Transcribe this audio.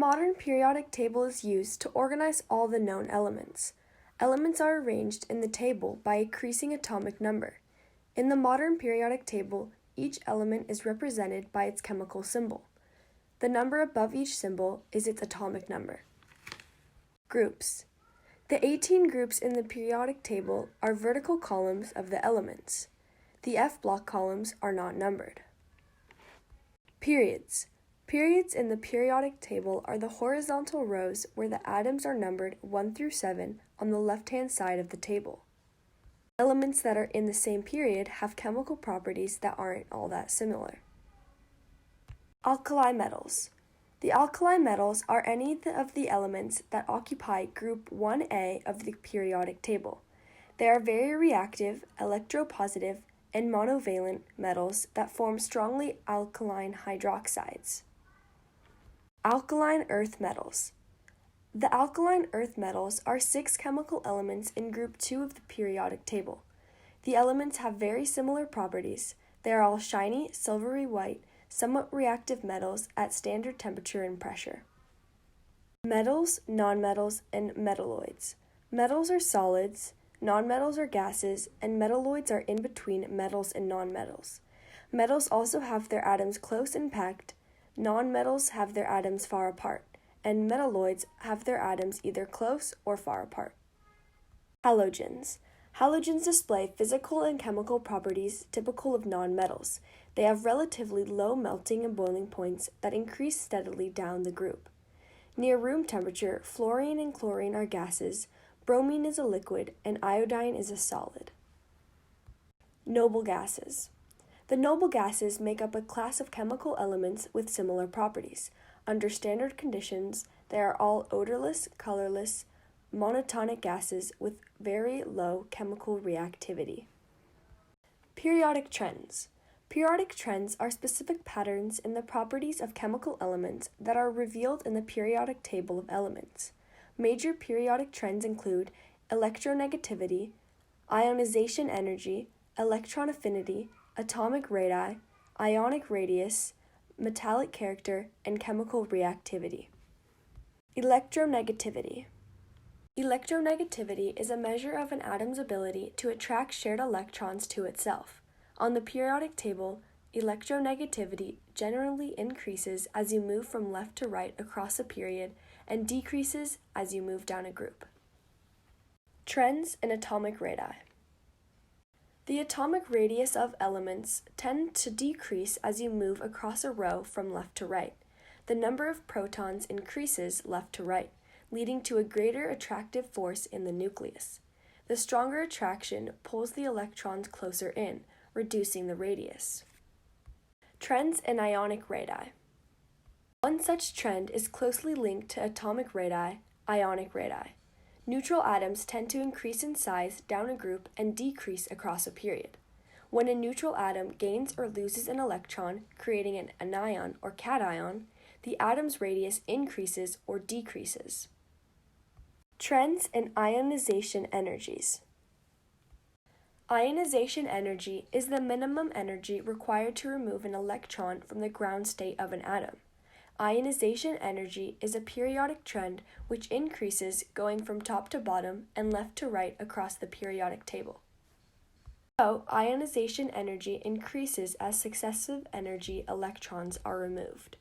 modern periodic table is used to organize all the known elements. Elements are arranged in the table by increasing atomic number. In the modern periodic table, each element is represented by its chemical symbol. The number above each symbol is its atomic number. Groups. The 18 groups in the periodic table are vertical columns of the elements. The F-block columns are not numbered. Periods. Periods in the periodic table are the horizontal rows where the atoms are numbered 1 through 7 on the left-hand side of the table. Elements that are in the same period have chemical properties that aren't all that similar. Alkali metals. The alkali metals are any of the elements that occupy group 1A of the periodic table. They are very reactive, electropositive, and monovalent metals that form strongly alkaline hydroxides. Alkaline earth metals. The alkaline earth metals are 6 chemical elements in group 2 of the periodic table. The elements have very similar properties. They are all shiny, silvery white, somewhat reactive metals at standard temperature and pressure. Metals, nonmetals, and metalloids. Metals are solids, nonmetals are gases, and metalloids are in between metals and nonmetals. Metals also have their atoms close and packed, nonmetals have their atoms far apart, and metalloids have their atoms either close or far apart. Halogens. Halogens display physical and chemical properties typical of nonmetals. They have relatively low melting and boiling points that increase steadily down the group. Near room temperature, fluorine and chlorine are gases, bromine is a liquid, and iodine is a solid. Noble gases. The noble gases make up a class of chemical elements with similar properties. Under standard conditions, they are all odorless, colorless, monotonic gases with very low chemical reactivity. Periodic trends. Periodic trends are specific patterns in the properties of chemical elements that are revealed in the periodic table of elements. Major periodic trends include electronegativity, ionization energy, electron affinity, atomic radii, ionic radius, metallic character, and chemical reactivity. Electronegativity. Electronegativity is a measure of an atom's ability to attract shared electrons to itself. On the periodic table, electronegativity generally increases as you move from left to right across a period and decreases as you move down a group. Trends in atomic radii. The atomic radius of elements tend to decrease as you move across a row from left to right. The number of protons increases left to right, leading to a greater attractive force in the nucleus. The stronger attraction pulls the electrons closer in, reducing the radius. Trends in ionic radii. One such trend is closely linked to atomic radii, ionic radii. Neutral atoms tend to increase in size down a group and decrease across a period. When a neutral atom gains or loses an electron, creating an anion or cation, the atom's radius increases or decreases. Trends in ionization energies. Ionization energy is the minimum energy required to remove an electron from the ground state of an atom. Ionization energy is a periodic trend which increases going from top to bottom and left to right across the periodic table. So, ionization energy increases as successive energy electrons are removed.